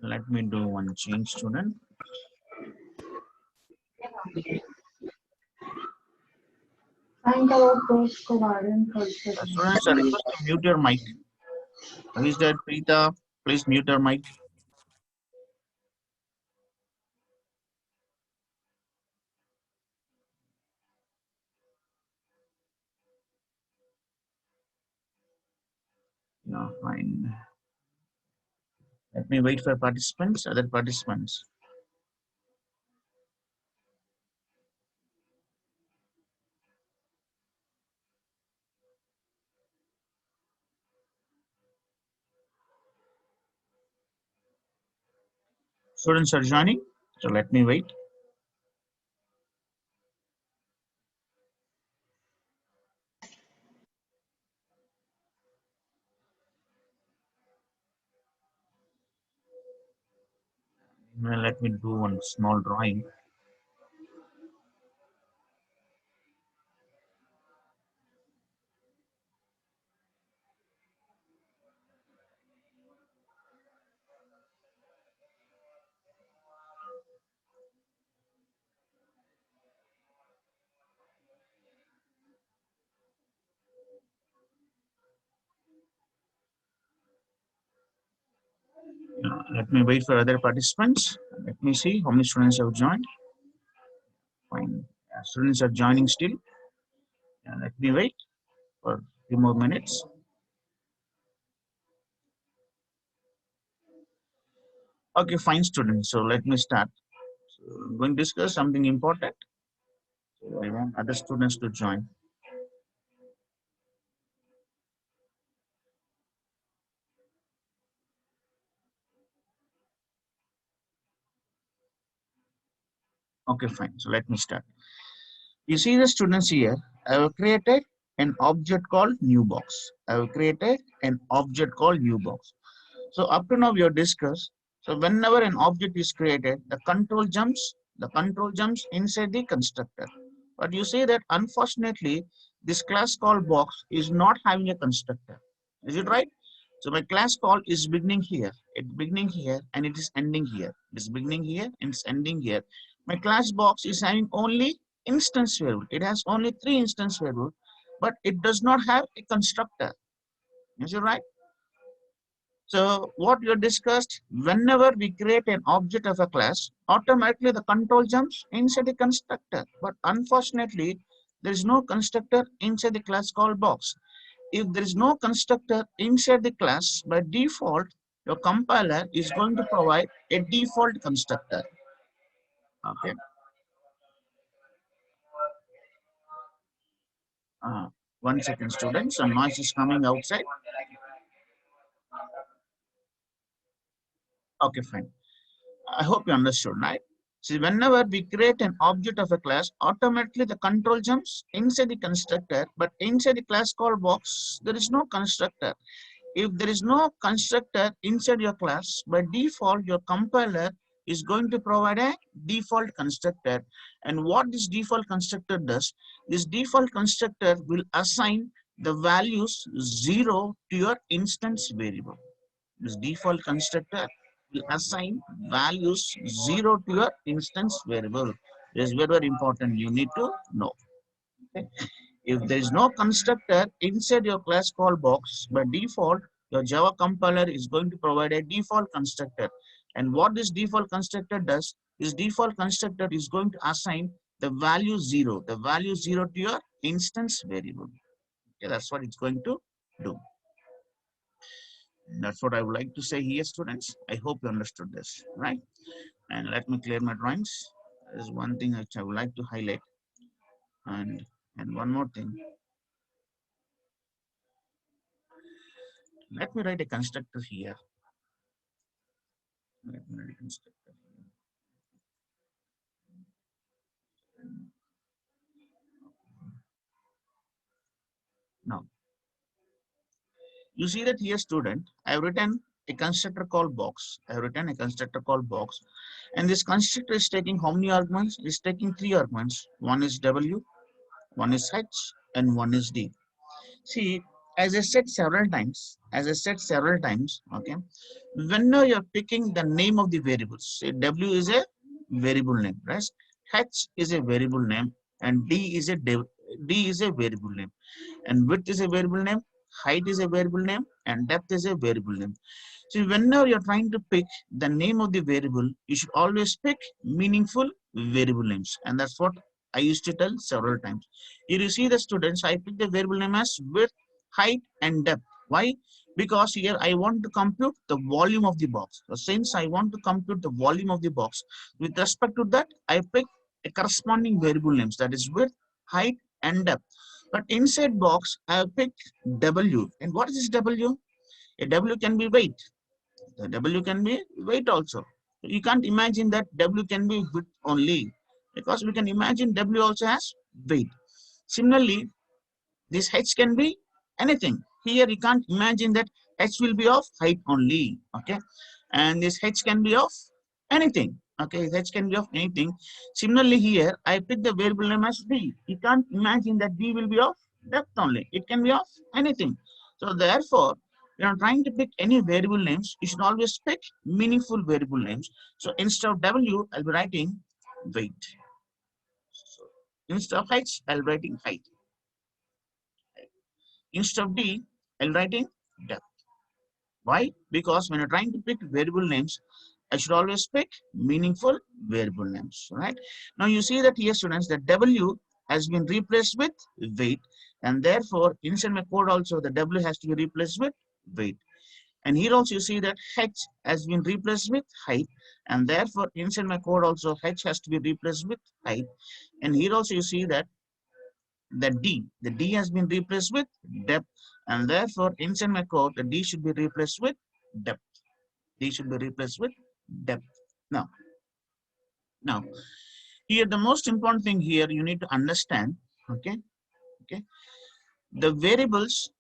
Let me do one change, student. Find out those covariant culture. Students, I request to mute your mic. Who is that, Preeta? Please mute your mic. No, fine. Let me wait for participants, other participants. Students are joining, so let me wait. Well, let me do one small drawing. Let me wait for other participants. Let me see how many students have joined. Fine. Students are joining still. Let me wait for a few more minutes. Okay, fine, students. So let me start. So I'm going to discuss something important. So I want other students to join. Okay, fine. So let me start. You see the students here. I have created an object called new box. I have created an object called new box. So up to now we have discussed. So whenever an object is created, the control jumps inside the constructor. But you say that unfortunately, this class called box is not having a constructor. Is it right? So my class call is beginning here. It's beginning here and it is ending here. It's beginning here and it's ending here. My class box is having only instance variable. It has only 3 instance variables, but it does not have a constructor. Is it right? So what we discussed, whenever we create an object of a class, automatically the control jumps inside the constructor. But unfortunately, there is no constructor inside the class called box. If there is no constructor inside the class, by default, your compiler is going to provide a default constructor. Okay. 1 second, students. Some noise is coming outside. Okay, fine. I hope you understood, right? See, whenever we create an object of a class, automatically the control jumps inside the constructor, but inside the class called box, there is no constructor. If there is no constructor inside your class, by default, your compiler is going to provide a default constructor. And what this default constructor does, this default constructor will assign the values 0 to your instance variable. This default constructor will assign values 0 to your instance variable. This is very, very important. You need to know. Okay. If there is no constructor inside your class call box, by default, your Java compiler is going to provide a default constructor. And what this default constructor does, this default constructor is going to assign the value 0 to your instance variable. Okay, that's what it's going to do. That's what I would like to say here, students. I hope you understood this, right? And let me clear my drawings. There's one thing which I would like to highlight. And one more thing. Let me write a constructor here. Let me write a constructor here. Now, you see that here, student, I have written a constructor called box. I have written a constructor called box. And this constructor is taking how many arguments? It's taking 3 arguments. One is W, one is H, and one is D. See, as I said several times, okay, whenever you're picking the name of the variables, say W is a variable name, right? H is a variable name, and D is a variable name, and width is a variable name, height is a variable name, and depth is a variable name. So whenever you're trying to pick the name of the variable, you should always pick meaningful variable names, and that's what I used to tell several times. Here you see the students, I pick the variable name as width, height, and depth. Why? Because here I want to compute the volume of the box. So since I want to compute the volume of the box, with respect to that, I pick a corresponding variable names, that is width, height, and depth. But inside box, I have picked W. And what is this W? A W can be weight. The W can be weight also. You can't imagine that W can be width only, because we can imagine W also has weight. Similarly, this H can be anything. Here you can't imagine that H will be of height only. Okay, and this H can be of anything. Okay, H can be of anything. Similarly, here I pick the variable name as D. You can't imagine that D will be of depth only. It can be of anything. So therefore, you know, trying to pick any variable names, you should always pick meaningful variable names. So instead of W, I'll be writing weight. So instead of H, I'll be writing height. Instead of D, I'll writing depth. Why? Because when you're trying to pick variable names, I should always pick meaningful variable names, right? Now you see that here, students, that W has been replaced with weight, and therefore inside my code also the W has to be replaced with weight. And here also you see that H has been replaced with height, and therefore inside my code also H has to be replaced with height. And here also you see that the D has been replaced with depth, and therefore inside my code the D should be replaced with depth. D should be replaced with depth. Now, now here the most important thing here you need to understand, okay, okay, the variables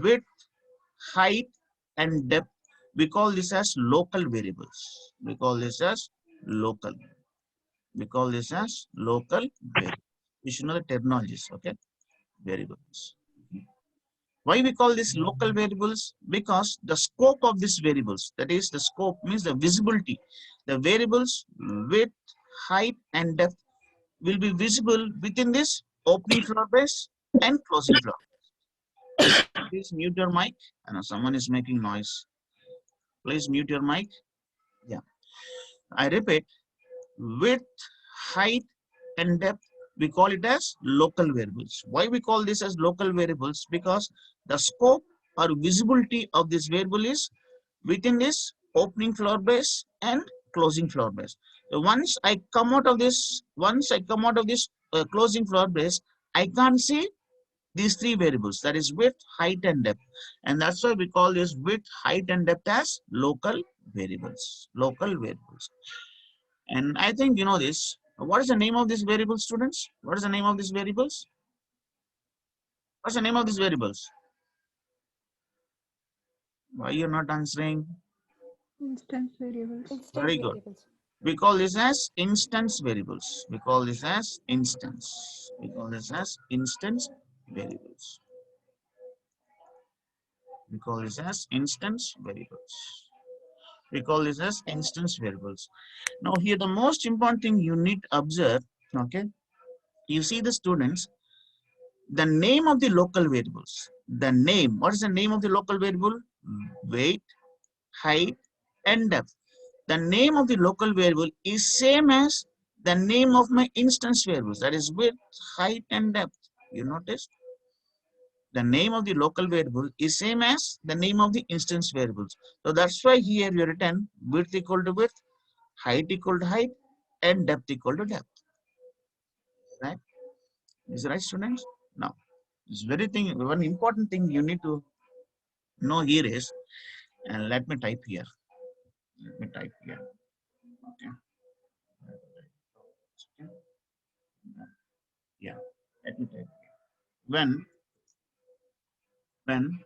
width, height, and depth, we call this as local variables. We call this as local. We call this as local variables. You should know the terminologies, okay? Variables. Why we call this local variables? Because the scope of these variables, that is the scope means the visibility, the variables width, height, and depth will be visible within this opening floor base and closing floor. Please mute your mic. I know someone is making noise. Please mute your mic. Yeah. I repeat, width, height, and depth, we call it as local variables. Why we call this as local variables? Because the scope or visibility of this variable is within this opening floor base and closing floor base. So once I come out of this closing floor base, I can't see these three variables, that is width, height, and depth. And that's why we call this width, height, and depth as local variables. Local variables. And I think you know this. What is the name of this variable, students? What is the name of these variables? What's the name of these variables? Why you're not answering? Instance variables. Very good. We call this as instance variables. We call this as instance. We call this as instance variables. We call this as instance variables. We call this as instance variables. Now here the most important thing you need to observe, okay? You see the students, the name of the local variables. The name, what is the name of the local variable? Weight, height, and depth. The name of the local variable is same as the name of my instance variables, that is width, height, and depth. You notice? The name of the local variable is same as the name of the instance variables. So that's why here you written width equal to width, height equal to height, and depth equal to depth. Right? Is it right, students? Now, this very thing, one important thing you need to know here is, and let me type here. Let me type here. Okay. Yeah. Let me type. When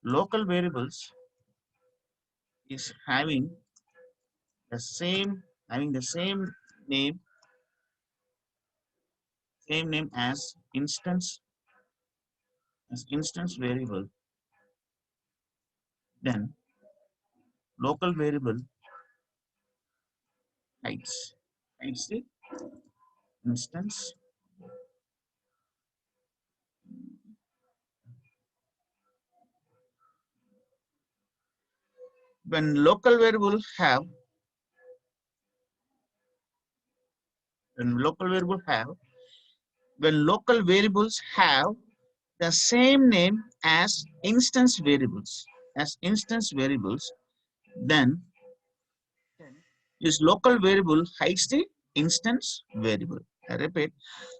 local variables is having the same name as instance as instance variable, then local variable hides the instance. When local variable have when local variable have when local variables have the same name as instance variables, then this local variable hides the instance variable. I repeat,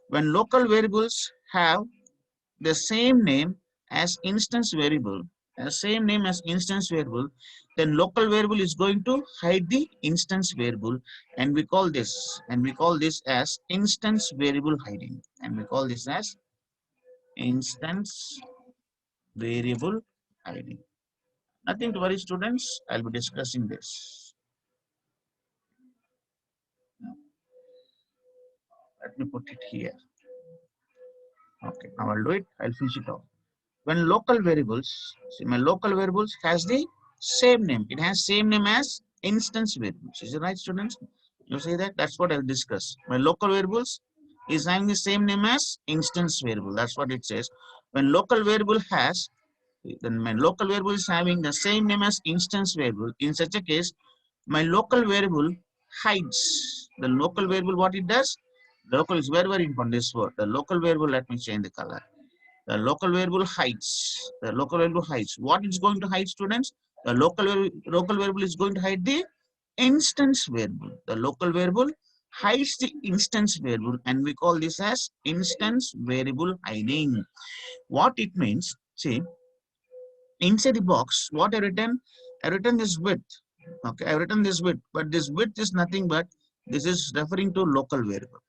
when local variables have the same name as instance variable, then local variable is going to hide the instance variable, and we call this as instance variable hiding, and we call this as instance variable hiding. Nothing to worry, students. I'll be discussing this. Now, let me put it here. Okay, now I'll do it. I'll finish it off. When local variables, see, my local variables has the same name. It has same name as instance variables. Is it right, students? You see that? That's what I'll discuss. My local variables is having the same name as instance variable. That's what it says. When local variable has, then my local variable is having the same name as instance variable. In such a case, my local variable hides. The local variable, what it does? Local is very, very important, this word. The local variable, let me change the color. The local variable hides. The local variable hides. What is going to hide, students? The local variable is going to hide the instance variable. The local variable hides the instance variable, and we call this as instance variable hiding. What it means, see, inside the box, what I written this width. Okay, I written this width, but this width is nothing but this is referring to local variable.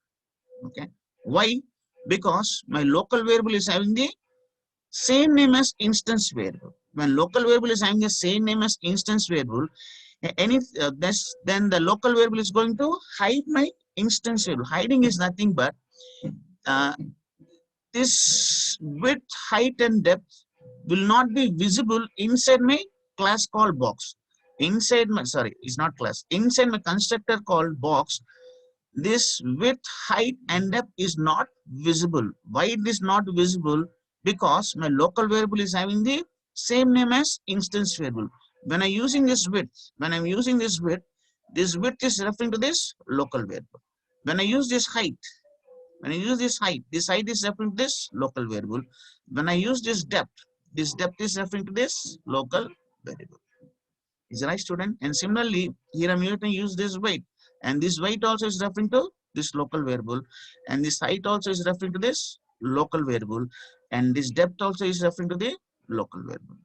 Okay, why? Because my local variable is having the same name as instance variable. When local variable is having the same name as instance variable, then the local variable is going to hide my instance variable. Hiding is nothing but uh, this width, height, and depth will not be visible inside my class called box. Inside my, sorry, it's not class. Inside my constructor called box, this width, height, and depth is not visible. Why it is not visible? Because my local variable is having the same name as instance variable. When I'm using this width is referring to this local variable. When I use this height, this height is referring to this local variable. When I use this depth is referring to this local variable. Is that right, student? And similarly, here I'm going to use this weight, and this weight also is referring to this local variable, and this height also is referring to this local variable, and this depth also is referring to the local variable.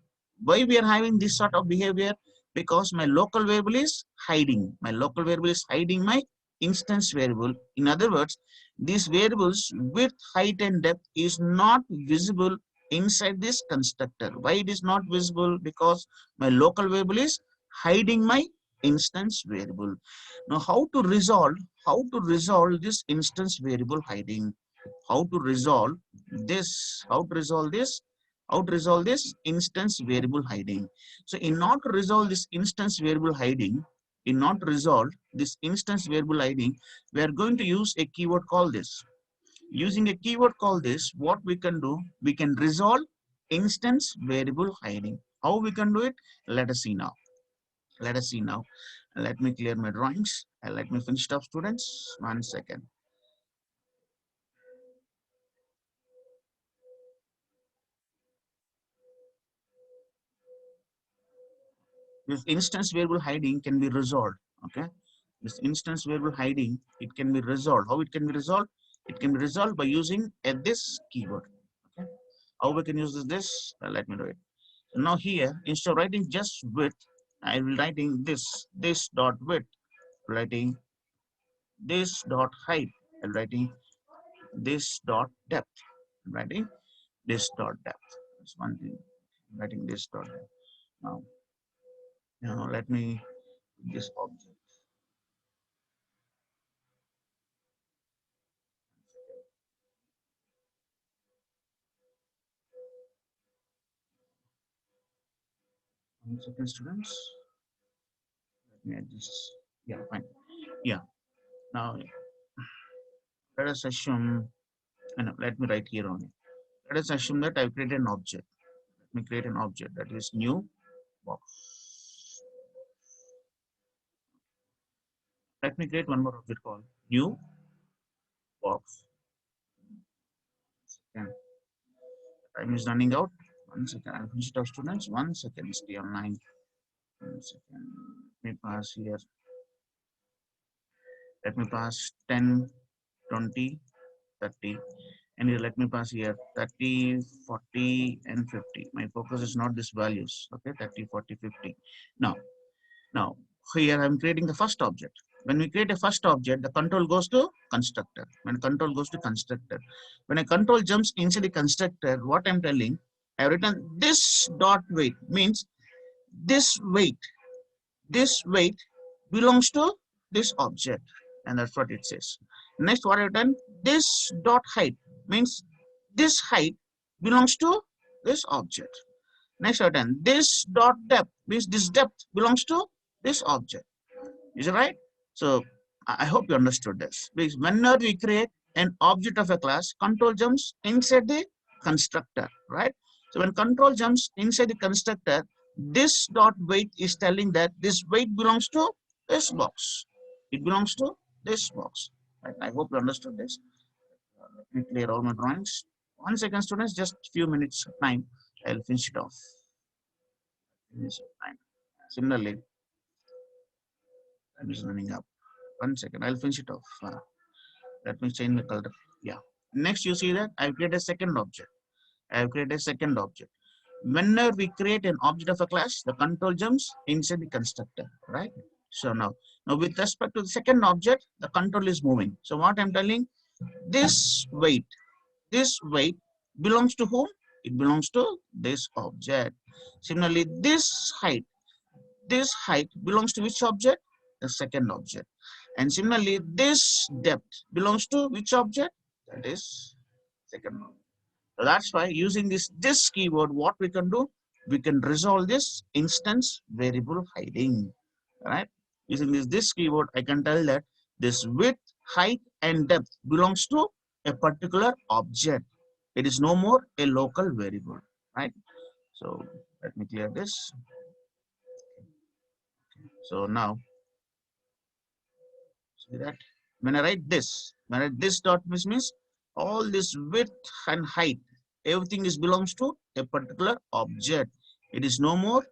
Why we are having this sort of behavior? Because my local variable is hiding. My local variable is hiding my instance variable. In other words, these variables width, height, and depth is not visible inside this constructor. Why it is not visible? Because my local variable is hiding my instance variable. Now, how to resolve this instance variable hiding? How to resolve this? How to resolve this instance variable hiding? So, in order to resolve this instance variable hiding, we are going to use a keyword called this. Using a keyword called this, what we can do, we can resolve instance variable hiding. How we can do it? Let us see now. Let me clear my drawings and let me finish it up, students. 1 second. This instance variable hiding can be resolved. Okay, this instance variable hiding, it can be resolved. How it can be resolved? It can be resolved by using this keyword. Okay, how we can use this? Let me do it. So now here, instead of writing just width, I will writing this dot width, writing this dot height, and writing this dot depth, writing this dot depth. That's one thing. Writing this dot depth. Now, let me this object. 1 second, students. Let me adjust. Yeah, fine. Yeah. Now let us assume, let me write here on it. Let us assume that I've created an object. Let me create an object that is new box. Let me create one more object called new box. And time is running out. 1 second. I'll finish it off, students. 1 second. Stay online. 1 second. Let me pass here. Let me pass 10, 20, 30. And here, let me pass here 30, 40, and 50. My focus is not these values. Okay, 30, 40, 50. Now, here I'm creating the first object. When we create a first object, the control goes to constructor. When control goes to constructor, when a control jumps inside the constructor, what I'm telling, I've written this dot weight means this weight belongs to this object, and that's what it says. Next, what I've done, this dot height means this height belongs to this object. Next, I've done this dot depth means this depth belongs to this object. Is it right? So I hope you understood this. Because whenever we create an object of a class, control jumps inside the constructor, right? So when control jumps inside the constructor, this dot weight is telling that this weight belongs to this box. It belongs to this box. Right? I hope you understood this. Let me clear all my drawings. 1 second, students, just few minutes of time. I'll finish it off. Finish it time. Similarly, time is running up. 1 second, I'll finish it off. Let me change the color. Yeah. Next, you see that I've created a second object. I've created a second object. Whenever we create an object of a class, the control jumps inside the constructor, right? So now with respect to the second object, the control is moving. So what I'm telling, this weight belongs to whom? It belongs to this object. Similarly, this height belongs to which object? The second object. And similarly, this depth belongs to which object? That is second object. So that's why using this keyword, what we can do, we can resolve this instance variable hiding. Right? Using this keyword, I can tell that this width, height, and depth belongs to a particular object. It is no more a local variable. Right? So let me clear this. So now, see that when I write this dot means all this width and height, everything is belongs to a particular object. It is no more,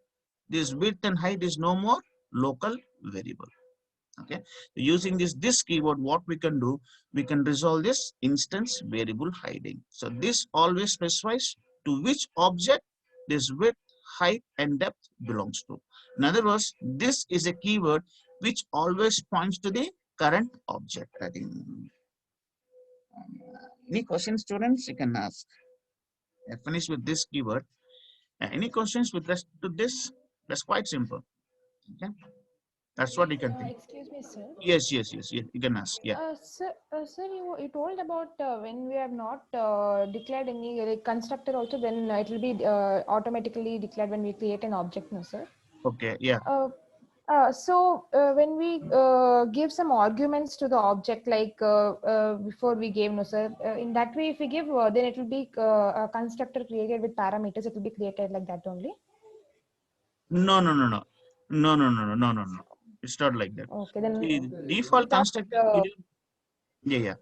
this width and height is no more local variable. Okay, using this keyword, what we can do, we can resolve this instance variable hiding. So this always specifies to which object this width, height, and depth belongs to. In other words, this is a keyword which always points to the current object. I think any questions, students, you can ask. I finish with this keyword. Any questions with respect to this? That's quite simple. Okay, that's what you can think. Excuse me, sir. Yes, you can ask. Yeah. Sir, you told about when we have not declared any like constructor also, then it will be automatically declared when we create an object, no, sir? Okay, yeah. When we give some arguments to the object, like before we gave, no, sir, in that way, if we give, then it will be a constructor created with parameters. It will be created like that only. No, no, no, no. No, no, no, no, no, no, no. It's not like that. Okay, then See, default without constructor, yeah.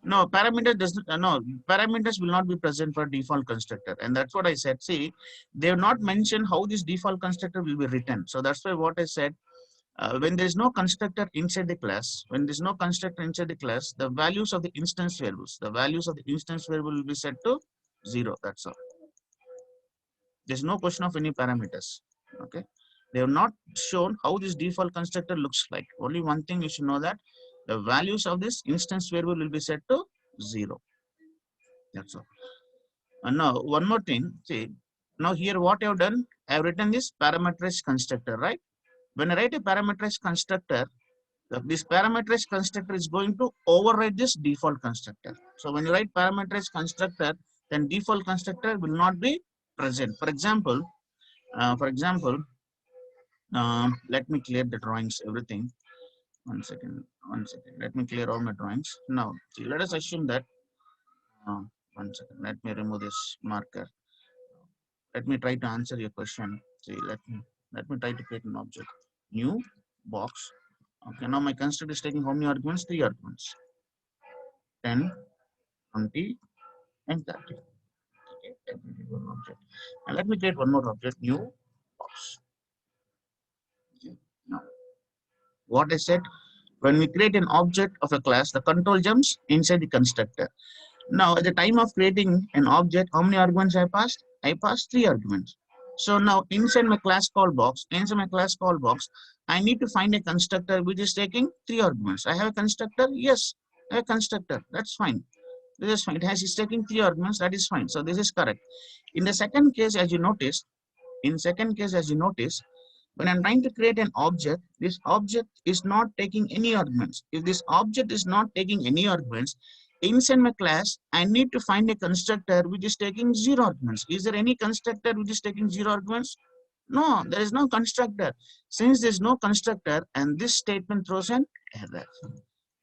No, parameter does not, no, parameters will not be present for default constructor. And that's what I said. See, they have not mentioned how this default constructor will be written. So that's why what I said, when there is no constructor inside the class, the values of the instance variable will be set to 0. That's all. There's no question of any parameters. Okay. They have not shown how this default constructor looks like. Only one thing you should know, that the values of this instance variable will be set to 0. That's all. And now one more thing. See, now here what I have done, I have written this parameterized constructor, right? When I write a parameterized constructor, this parameterized constructor is going to override this default constructor. So when you write parameterized constructor, then default constructor will not be present. For example, Let me clear the drawings, everything. One second, one second. Let me clear all my drawings. Now, see, let us assume that, uh, one second, let me remove this marker. Let me try to answer your question. See, let me try to create an object. New box. Okay, now my constructor is taking how many arguments? 3 arguments. 10, 20, and 30. Okay, let me create one object. And let me create one more object, new box. Okay. Now, what I said, when we create an object of a class, the control jumps inside the constructor. Now, at the time of creating an object, how many arguments I passed? I passed 3 arguments. So now inside my class call box, I need to find a constructor which is taking 3 arguments. I have a constructor? Yes, I have a constructor. That's fine. This is fine. It's taking 3 arguments. That is fine. So this is correct. In the second case, as you notice, when I'm trying to create an object, this object is not taking any arguments. If this object is not taking any arguments, inside my class, I need to find a constructor which is taking 0 arguments. Is there any constructor which is taking 0 arguments? No, there is no constructor. Since there is no constructor, and this statement throws an error.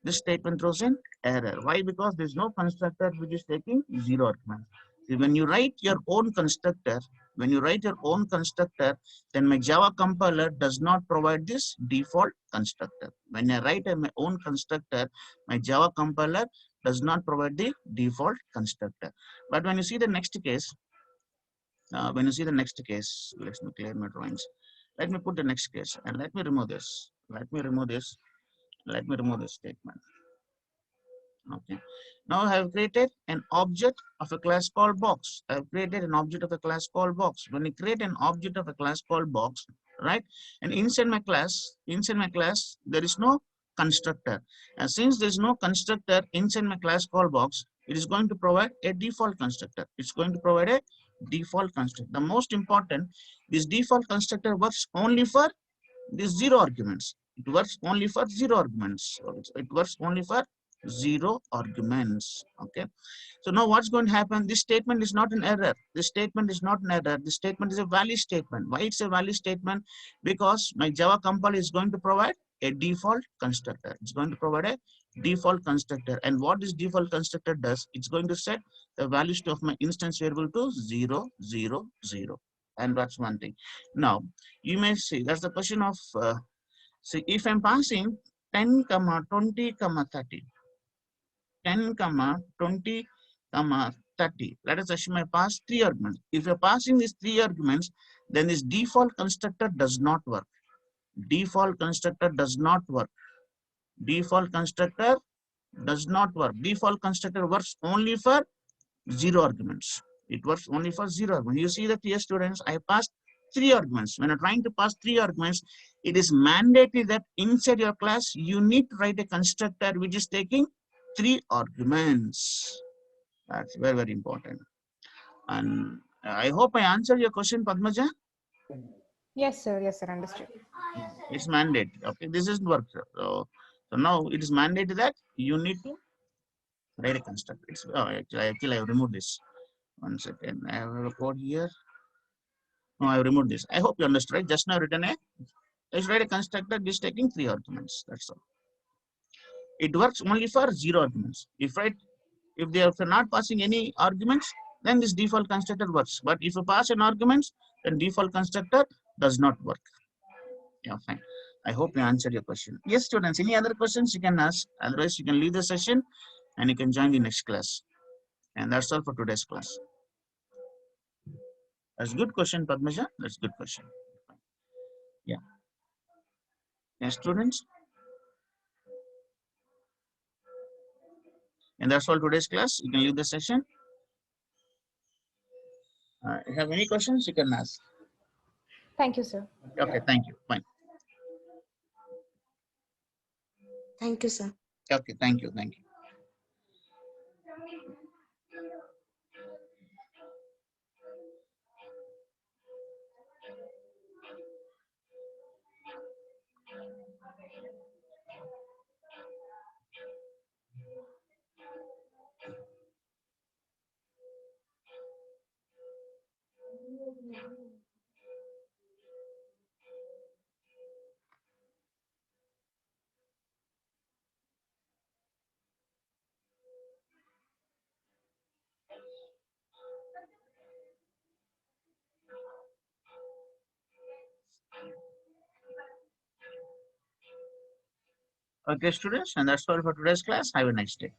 This statement throws an error. Why? Because there is no constructor which is taking 0 arguments. See, when you write your own constructor, then my Java compiler does not provide this default constructor. When I write my own constructor, my Java compiler does not provide the default constructor. But when you see the next case, let me clear my drawings. Let me put the next case and let me remove this. Let me remove this statement. Okay. Now I have created an object of a class called box. I have created an object of a class called box. When you create an object of a class called box, right? And inside my class, there is no constructor. And since there is no constructor inside my class called box, it is going to provide a default constructor. It's going to provide a default constructor. The most important, this default constructor works only for these 0 arguments. It works only for 0 arguments. It works only for 0 arguments. Okay. So now what's going to happen? This statement is not an error. This statement is a valid statement. Why it's a valid statement? Because my Java compiler is going to provide a default constructor. It's going to provide a default constructor. And what this default constructor does, it's going to set the values of my instance variable to 0, 0, 0. And that's one thing. Now, you may say that's the question of, if I'm passing 10, 20, 30. 10, 20, 30. Let us assume I pass 3 arguments. If you're passing these 3 arguments, then this default constructor does not work. Default constructor does not work. Default constructor does not work. Default constructor works only for 0 arguments. It works only for 0 arguments. You see that here, students, I passed 3 arguments. When you're trying to pass 3 arguments, it is mandatory that inside your class, you need to write a constructor which is taking 3 arguments. That's very, very important. And I hope I answered your question, Padmaja. Yes, sir. Yes, sir. Understood. It's mandate. Okay, this is work. So now it is mandated that you need to write a constructor. It's actually I removed this. One second. I have a code here. No, I removed this. I hope you understood. Right? Just now written a. Let's write a constructor which is taking 3 arguments. That's all. It works only for 0 arguments. If they are not passing any arguments, then this default constructor works. But if you pass an arguments, then default constructor does not work. Yeah, fine. I hope I answered your question. Yes, students, any other questions you can ask. Otherwise, you can leave the session and you can join the next class. And that's all for today's class. That's a good question, Padmaja. That's a good question. Yeah. Yes, students. And that's all today's class. You can leave the session. If you have any questions, you can ask. Thank you, sir. Okay, thank you. Fine. Thank you, sir. Okay, thank you. Thank you. Okay, students, and that's all for today's class. Have a nice day.